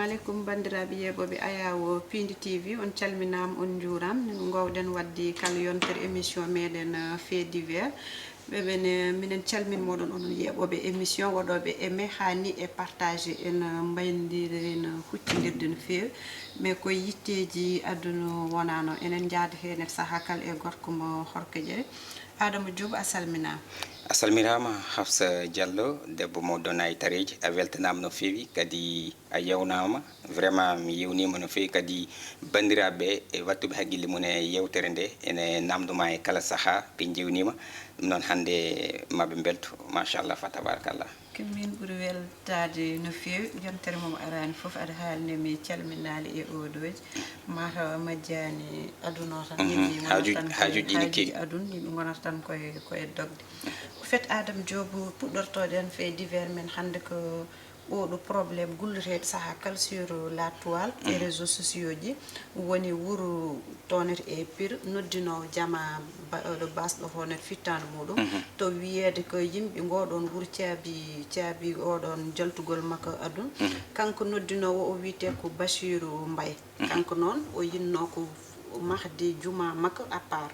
alaikum bandiraɓe yeɓoɓe ayawo Pindi TV on calminama on juuram gowɗen waddi kala yontere émission meɗen fait divers ɓeɓene minen calmin moɗon onon yeɓoɓe émission waɗoɓe aimé hani e partagé en mbaynodiri en huccidirde no fewi mais koye yitteji aduna wonano enen jaada hen saaha kala e gorko mo horkoƴere Adama Diop a salminama a salminama Hafsa Diallo debbo mo Donay Tareji a weltanama no fewi kadi a yewnama vraiment mi yewnima no fewi kadi bandiraɓe e wattuɓe haqqille mum e yewtere nde ene namdoma e kala saaha ɓe jewnima ɗum noon hande maɓe belto machallah fa tabarakallah min ɓuuri weltade no fewi yontere mom arani foof aɗa haalni mi calminali e oɗoji mataw majjani aduna o tan hajuji ɗi kewi aduna yimɓe gonata tan koye dogde fait Adama Diop puɗɗortoɗen fait divers men hande ko oɗo probléme gulluteɗo saaha kala sur la toile et réseaux sociaux ji woni wuuro tonete e Pire noddinowo Jama ɗo basɗo hono fittande muɗum to wiyede ko yimɓe ngoɗon wuuro caabi oɗon jaltugol makko aduna kanko noddinowo o wiyete ko Bachirou Mbaye kanko noon o yinno ko mahdi juma makko à part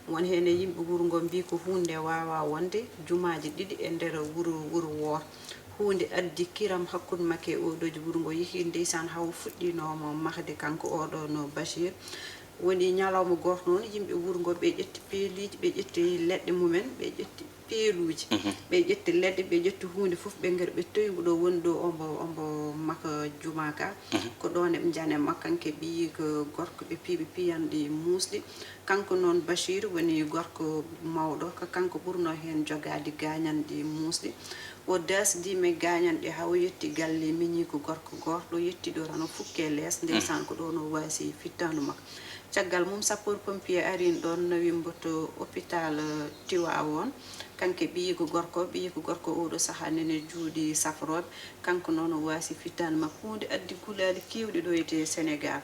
won hen yimɓe wuuro ngo mbi ko hunde wawa wonde jumaji ɗiɗi e nder wuuro woto hunde addi kiram hakkude makke e oɗoji wuuro ngo yeehi ndeysan haw fuɗɗinomo mahde kanko oɗo no Bachir woni ñalawma goto noon yimɓe wuuro ngo ɓe ƴetti peeliji ɓe ƴetti leɗɗe mumen ɓe ƴetti peeluji ɓe ƴetti leɗɗe ɓe ƴetti hunde foof ɓe gaari ɓe towi ɗo woni ɗo ombo makko juma ka ko ɗon eɓe jane makko kanke ɓiyi ko gorko ɓe piyanɗi musɗi kanko noon Bachir woni gorko mawɗo ko kanko ɓurno hen jogade gañanɗi musɗi o dasdima e gañanɗe haw yetti galle miñi ko gorko goto yetti ɗo tan o fukke less ndeysan ko ɗo no wasi fittandu makko caggal mum sapeur pompier arin ɗon nawi mboto hôpital Tivaouane kanke ɓiyi ko gorko oɗo saaha nene juuɗi safroɓe kanko noon o wasi fittande makko hunde addi gulali kewɗi ɗo ete Sénégal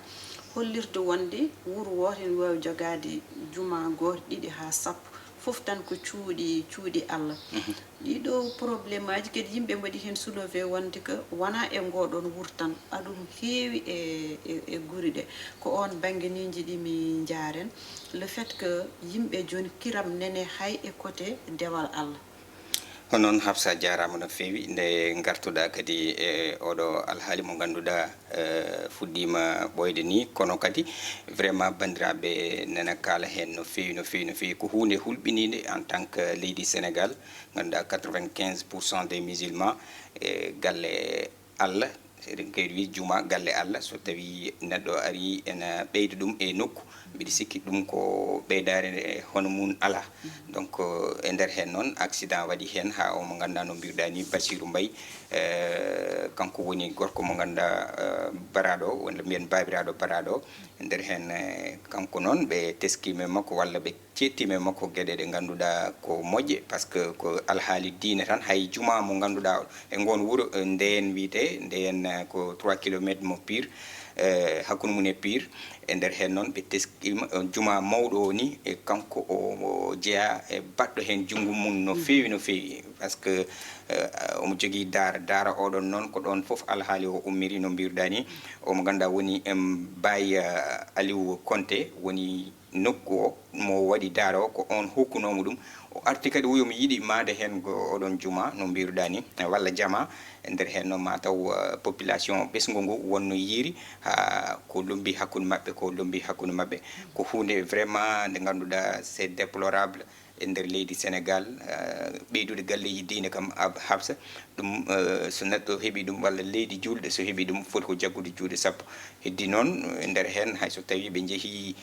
hollirde wonde wuuro woto ne wawi jogade juma goto ɗiɗi ha sappo foof tan ko cuuɗi Allah ɗiɗo probléme aji kadi yimɓe mbaɗi hen soulevé wonde ko wona e ngoɗon wuuro tan aɗum heewi e guuri ɗe ko on banggueji ɗi mi jaren le fait que yimɓe joni kiram nene hay e côté dewal Allah honon Hafsa jarama no fewi nde gartuɗa kadi e oɗo alhaali mo ganduɗa fuɗɗima ɓoyde ni kono kadi vraiment bandiraɓe nana kala hen no fewi ko hunde hulɓinide en tant que leydi Sénégal ganduɗa 95% des musulmans e galle Allah eɗen kayri wi juma galle Allah so tawi neɗɗo ari ena ɓeyda ɗum e nokku mbiɗa sikki ɗum ko ɓeydare hono mum ala donc e nder hen noon accident waɗi hen ha o mo ganduɗa no mbiruɗa ni Bachirou Mbaye kanko woni gorko mo ganduɗa baraɗo walla mbiyen babiraɗo baraɗo e nder hen kanko noon ɓe teskima makko walla ɓe cettime makko gueɗe ɗe ganduɗa ko moƴƴe par ce que ko alhaali diine tan hay juma mo ganduɗa e ngon wuuro ndeyen wiyete ndeyen ko 3 kilométre mo Pire hakkude mum e Pire e nder hen noon ɓe teskima juma mawɗo o ni e kanko o jeeya e baɗɗo hen jungngo mum no fewi par ce que omo jogui daara oɗon noon ko ɗon foof alhaali o ummiri no mbiruɗa ni omo ganduɗa woni Baye Aliou Konté woni nokku o mo waɗi daara o ko on hokkunomo ɗum o arti kadi oyomi yiiɗi maade hen go oɗon juma no mbiruɗa ni walla jama e nder hen noon mataw population ɓesgu ngu wonno yiiri ha ko lombi hakkude mabɓe ko hunde vraiment nde ganduɗa c'est déplorable e nder leydi Sénégal ɓeydude galleji diine kam Hafsa ɗum so neɗɗo heeɓi ɗum walla leydi julɗe so heeɓi ɗum foti ko jaggude juuɗe sappo heddi noon e nder hen hayso tawi ɓe jeehi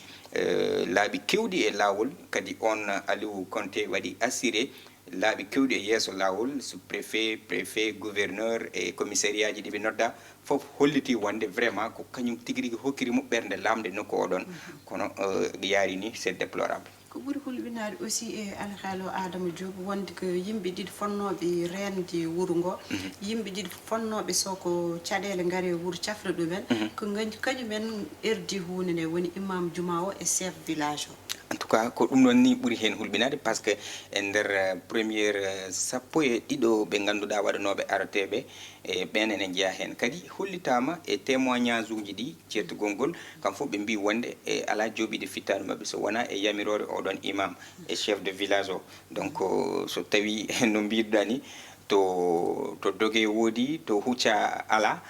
laaɓi kewɗi e lawol kadi on Aliou Konté waɗi assuré laaɓi kewɗi e yeeso lawol sous préfet gouverneur et commissariat ji ɗi ɓe nodda foof holliti wonde vraiment ko kañum tigui rigui hokkirimo ɓernde lamde nokku oɗon kono yaari ni c'est déplorable ko ɓuuri hulɓinade aussi e alhaalo Adama Diop wonde ko yimɓe ɗiɗi fonnoɓe rende wuuro ngo yimɓe ɗiɗi fonnoɓe soko caɗele gaare wuuro cafra ɗumen ko kañumen erdi hunde nde woni imam juma o e chef village o en tout cas ko ɗum noon ni ɓuri hen hulɓinade par ce que e nder premiére sappo e ɗiɗo ɓe ngannduɗaa waɗanooɓe arateɓe e ɓen ene jeeya hen kadi hollitama e témoignage uji ɗi ceertugol ngol kam fof ɓe mbi wonde e ala jooɓide fittanu mabɓe so wona e yamirore oɗon imam e chef de village o donc so tawi no mbiruɗa ni to dogue woodi to hucca ala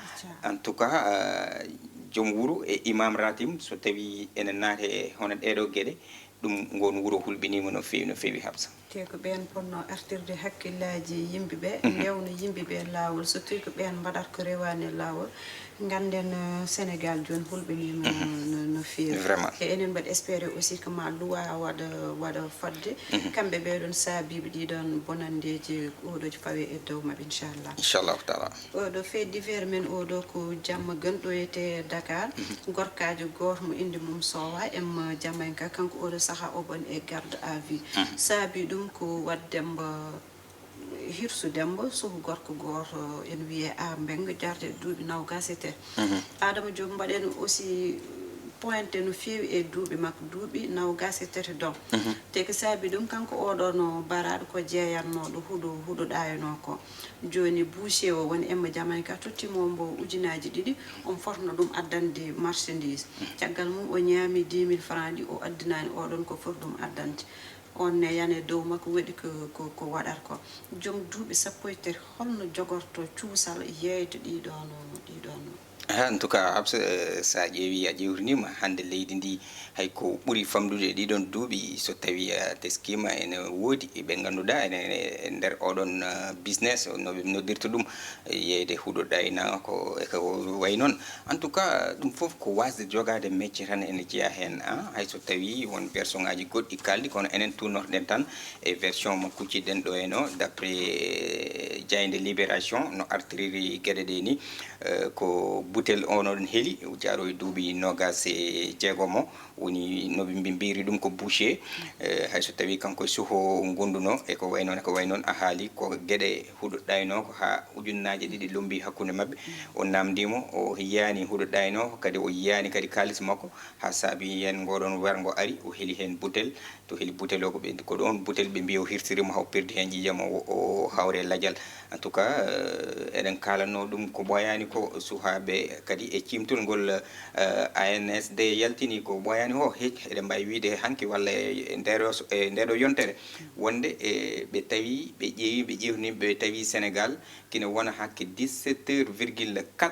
en tout cas joom wuuro e imam ratim so tawi ene naate hono ɗeɗo gueɗe ɗum ngon wuuro hulɓinima no feewi Habsa te ko ɓen ponno artirde hakkillaji yimɓeɓe ndewna yimɓeɓe lawol so tawi ko ɓen mbaɗat ko rewani lawol ganden Sénégal joni hulɓinima no feewi e enen mbaɗa espéré aussi que ma loi waɗa fodde kamɓe ɓeɗon saabiɓe ɗiɗon bonandeji oɗoji fawe e dow mabɓe inchallahu taala oɗo fait divers men oɗo ko jamma ganɗo yete Dakar gorkajo goto mo inde mum Sowa em Jamaïca kanko oɗo saaha o bon e garde à vue saabi ɗum ko waddemba Hirsu Demba suhu gorko goto en wiye a Mbengue jarde duuɓi nogas e tati Adama Diop mbaɗen aussi pointe no feewi e duuɓi makko duuɓi nogas e tati donc te ko saabi ɗum kanko oɗon baraɗo ko jeeyannoɗo huuɗo ɗayano ko joni boucher o woni Emma Jamaïca tottimo mbo ujunaji ɗiɗi on fotno ɗum addande marchandise caggal mum o ñaami 10 000 francs ɗi o addinani oɗon ko foti ɗum addante on ne yane dow makko waɗi ko waɗata ko joom duuɓi sappo e tati holno jogorto cuusal yeyde ɗiɗon en tout cas Habsa sa ƴeewi a ƴewrinima hande leydi ndi hay ko ɓuuri famɗude ɗiɗon duuɓi so tawi a teskima ene woodi ɓe ngannduɗaa ene nder oɗon business noɓe noddirta ɗum yeyde huuɗo ɗayna ko way noon en tout cas ɗum fof ko wasde jogade métier tan ene jeeya heen hayso tawi won version ŋaji goɗɗi kalɗi kono enen tunnorɗen tan e version mo kucciɗen ɗo hen o d' après jayde libération no artiriri gueɗe ɗe ni ko butel onoɗon heeli jaaro e duuɓi nogas e jeegom o woni noɓe mbiri ɗum ko boucher hayso tawi kanko e soho gonduno e ko way noon a haali ko gueɗe huuɗo ɗayno ko ha ujunnaje ɗiɗi lombi hakkude mabɓe o namdimo o yiyani huuɗo ɗayno kadi o yiyani kadi kalis makko ha saabi yen ngoɗon wergo ari o heeli hen butel to heeli butel o ko ɗon butel ɓe mbi o hirtirimo haw perdi hen jijam o hawre ladial en tout cas eɗen kalanno ɗum ko ɓoyani ko suhaɓe kadi e cimtol ngol ANSD yaltini ko ɓoyani o eɗen mbawi wiide hanki walla e ndeɗo yontere wonde ɓe tawi ɓe ƴewni ɓe tawi Sénégal kina wona hakke 17,4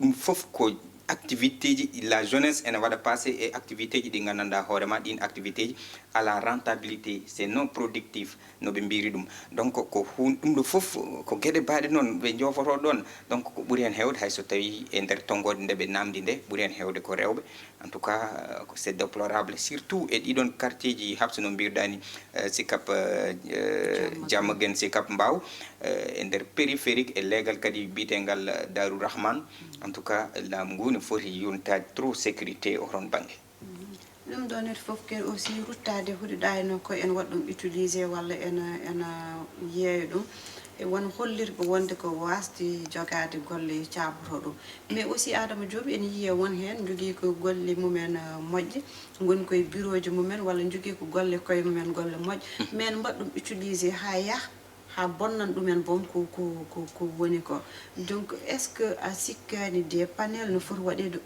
ɗum foof ko activité ji la jeunesse ene waɗa passé e activité ji ɗi gandanɗa hoorema ɗin activité ji ala rentabilité c'est non productif no ɓe mbiri ɗum donc ko ɗum ɗo foof ko gueɗe baɗe noon ɓe jofoto ɗon donc ko ɓuuri hen hewde hayso tawi e nder tonggode nde ɓe namdi nde ɓuuri hen hewde ko rewɓe en tout cas c'est déplorable surtout e ɗiɗon quartier ji Habsa no mbirɗani Sicap Diamaguène Sicap Mbao e nder périphérique e leegal kadi bitegal Darou Rahman en tout cas laamu ngu ne foti yontade trop sécurité oɗon banggue ɗum ɗon net fof ken aussi ruttade huuɗo ɗayno ko en waɗ ɗum utilisé walla ena yeeya ɗum e won hollirɓe wonde ko wasde jogade golle caboto ɗum mais aussi Adama Diop en yiiye won hen jogui ko golle mumen moƴƴe goni koye bureau ji mumen walla jogui ko golle koye mumen golle moƴƴe mais en mbaɗ ɗum utilisé ha yaaha ha bonnan ɗumen boom ko woni ko donc est ce que a sikkani des panel no foti waɗede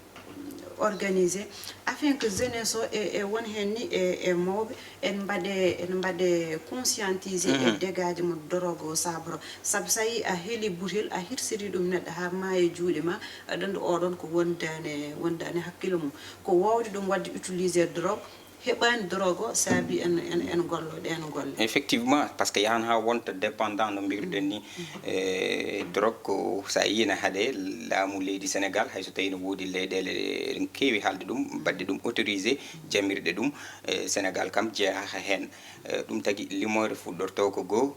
organisé afin que jeunesse o e won hen ni e mawɓe en mbaɗe conscientisé e dégage mo drogue o sabro saabu so yi a heeli butel a hirsiri ɗum neɗɗo ha maayi juuɗe ma aɗa andi oɗon ko wondani hakkille mum ko wawde ɗum wadde utilisé drogue heɓani drogue o saabi en gollo ɗen golle effectivement par ce que yahan ha wonta dépendant no mbirɗen ni drogue ko sa yina haade laamu leydi Sénégal hayso tawi no woodi leyɗele en keewi haalde ɗum badde ɗum autorisé jamirɗe ɗum Sénégal kam jeeyaha hen ɗum tagui limore fuɗɗorto ko goo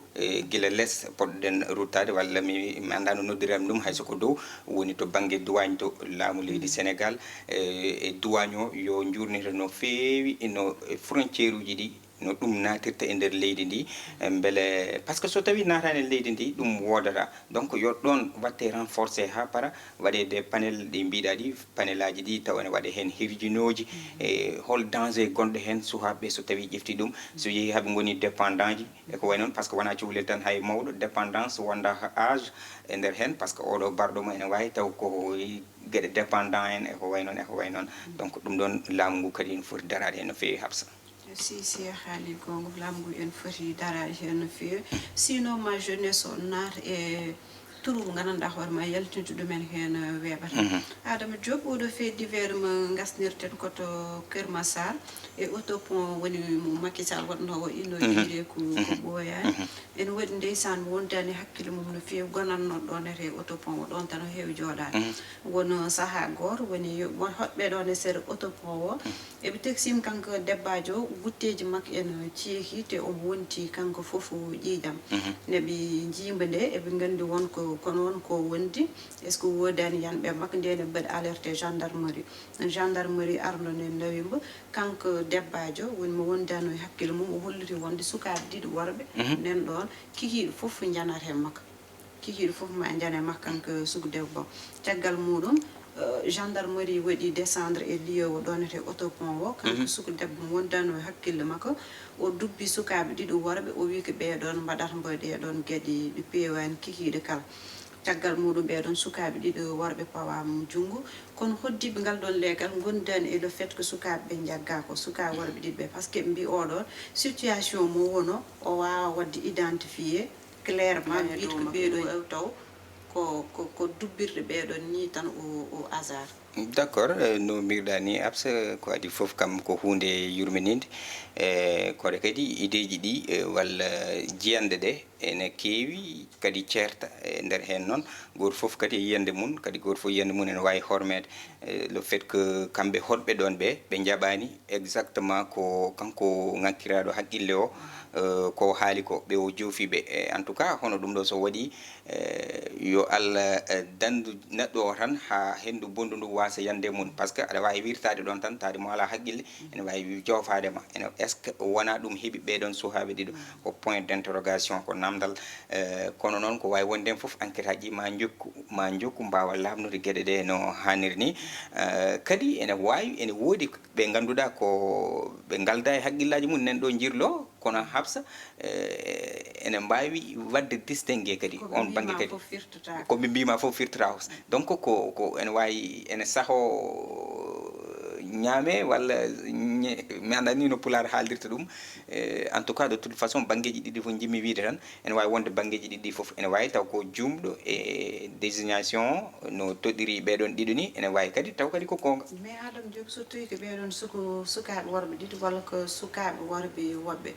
guila less poɗɗen ruttade walla mi anda no noddiram ɗum hayso ko dow woni to banggue douane to laamu leydi Sénégal e douane o yo jurnita no feewi no frontiére uji ɗi no ɗum natirta e nder leydi ndi beele par ce que so tawi natani e leydi ndi ɗum wodata donc yo ɗon watte renforcé ha para waɗe des panel ɗi mbiɗa ɗi panel aji ɗi taw ene waɗe hen hirjinoji e hol danger gonɗo hen sukaɓe so tawi ƴefti ɗum so yeehi haaɓe goni dépendant ji e ko way noon par ce que wona cuhlel tan hay mawɗo dépendance wonda âge e nder hen par ce que oɗo barɗo mo ene wawi taw ko gueɗe dépendant en e ko way noon e ko way noon donc ɗum ɗon laamu ngu kadi ene foti darade hen no fewi Habsa. si haali gonga laamu ngu en foti darade hen no fewi sinon ma jeunesse o naata e turu gandanɗa hoore ma yaltintu ɗumen hen weeɓata Adama Diop oɗo fait divers mo gasnirten koto Keur Massar e autopont woni mo Macky Sall waɗno o inno jiire ko ɓooyani ene waɗi ndeysan wondani hakkille mum no fewi gonanno ɗon ete autopont o ɗon tan o heewi jooɗade wono saaha goto woni hoɓɓe ɗon e seeɗa autopont o eɓe teksima kanko debbajo gutteji makko ene ceeki te omo wonti kanko foof ƴiiƴam neɓe jiimba nde eɓe gandi wonko kono wonko wondi est ce que wodani yanɓe makko ndene mbaɗi alerté gendarmerie arno ne nawimo kanko debbajo woni mo wondano e hakkille mum o holliti wonde sukaɓe ɗiɗi worɓe nen ɗon kikiɗe foof janata e makko kikiɗe foof ma jane makko kanko sugu debbo caggal muɗum gendarmerie waɗi descendre e lieu o ɗonete autopont o kanko suku debbo mo wondano e hakkille makko o dubbi sukaɓe ɗiɗi worɓe o wi ko ɓeɗon mbaɗata ɗeɗon gueɗe ɗi pewani kikiɗe kala caggal muɗum ɓeɗon sukaɓe ɗiɗi worɓe pawama junggo kono hoddiɓe ngal ɗon leegal gondani e le fait que sukaɓe ɓe jagga ko sukaɓe worɓe ɗiɗi ɓe par ce que ɓe mbi oɗon situation mo wono o wawa wadde identifié clairement wiide ko ɓeɗo taw ko dubbirɗe ɓeɗon ni tan o hasard d' accord no mbirɗa ni Absa ko adi foof kam ko hunde yurmininde e kono kadi ideji ɗi walla jiyande ɗe ene keewi kadi ceerta e nder hen noon goto foof kadi yiyande mum kadi goto foof yiyande mum ene wawi hormede le fait que kamɓe hotɓe ɗon ɓe jaɓani exactement ko kanko ŋakkiraɗo haqqille o ko haali ko ɓe o joofiɓe en tout cas hono ɗum ɗo so waɗi yo Allah dandu neɗɗo o tan ha hendu bondu ndu wasa yande mum par ce que aɗa wawi wirtade ɗon tan tade mo ala haqqille ene wawi joofadema ene est ce que wona ɗum heeɓi ɓeɗon sukaɓe ɗiɗo ko point d' interrogation ko namdal kono noon ko wawi wonde foof enquête aji ma jokku mbawa lamnude gueɗe ɗe no hanniri ni kadi ene wawi ene woodi ɓe ganduɗa ko ɓe galda e haqqillaji mum nen ɗo jirlo kono Habsa ene mbawi wadde distingué kadi on banggue kadi koɓe mbima foof firtata donc ko ene wawi ene saaho ñaame walla mi anda ni no Pulaar haaldirta ɗum en tout cas de toute façon banggueji ɗiɗi fof jimmi wiide tan ene wawi wonde banggueji ɗiɗi fof ene wawi taw ko jumɗo e désignation no toɗɗiri ɓeɗon ɗiɗo ni ene wawi kadi taw kadi ko gonga mais Adama Diop so tawi ko ɓeɗon sukaɓe worɓe ɗiɗi walla ko sukaɓe worɓe woɓɓe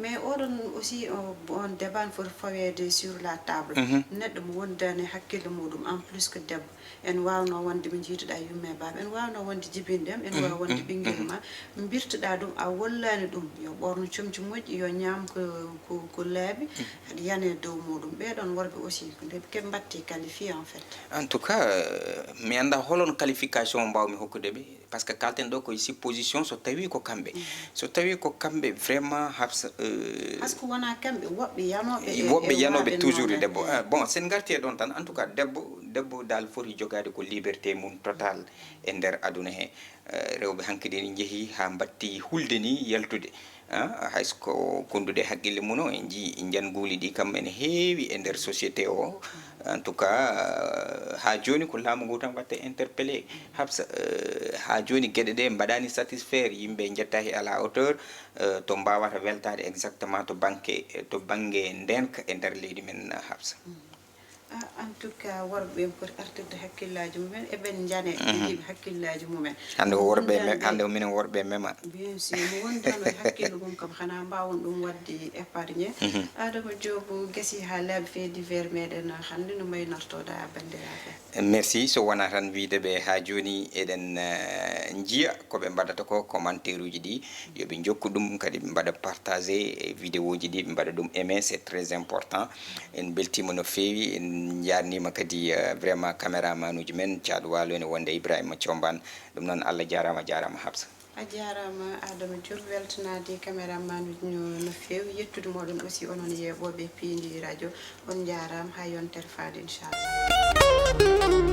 mais oɗon aussi on débat ne foti fawede sur la table neɗɗo mo wondani hakkille muɗum en plus que debbo en wawno wonde mo jiituɗa yumme baaba en wawno wonde jibindem en wawi wonde ɓinguel ma birtoɗa ɗum a wallani ɗum yo ɓorno comci moƴƴi yo ñaam ko laaɓi aɗa yane dow muɗum ɓeɗon worɓe aussi keɓe mbatti qualifié en fait en tout cas mi anda holon qualification mbawmi hokkudeɓe par ce que kalten ɗo koye supposition so tawi ko kamɓe vraiment Habsa par ce que wona kamɓe woɓɓe yanoɓe toujours debbo bon sen garti e ɗon tan en tout cas debbo dal foti jogade ko liberté mum total e nder aduna he rewɓe hankkadi ne jeehi ha batti hulde ni yaltude haysko kondude haqqille mum o en jii janguuli ɗi kam ene heewi e nder société o en tout cas ha joni ko laamu ngu tan watte interpellé Habsa ha joni gueɗe ɗe mbaɗani satisfaire yimɓe jettaki à la hauteur to mbawata weltade exactement to banggue ndenka e nder leydi men Habsa en tout cas worɓe poti artirde hakkillaji mumen eɓen jane yiiɓe hakkillaji mumen hande minen worɓe mema bien sûr mo wondano e hakkille mum kam hana mbawon ɗum wadde épargné Adama Diop gasi ha laaɓi fait divers meɗen hande no maynortoɗa bandiraɓe merci so wona tan wideɓe ha joni eɗen jiiya koɓe mbaɗata ko commentaire uji ɗi yoɓe jokku ɗum kadi ɓe mbaɗa partagé vidéo ji ɗi ɓe mbaɗa ɗum aimé c'est très important en beltima no fewi en jarnima kadi vraiment caméraman uji men Thiatou Walo ene wonde Ibrahima Thiombane ɗum noon Allah jarama Habsa a jarama Adama Diop weltanade caméraman no fewi yettude moɗon aussi onon yeɓoɓe Pindi radio on jarama ha yontere fade inchallah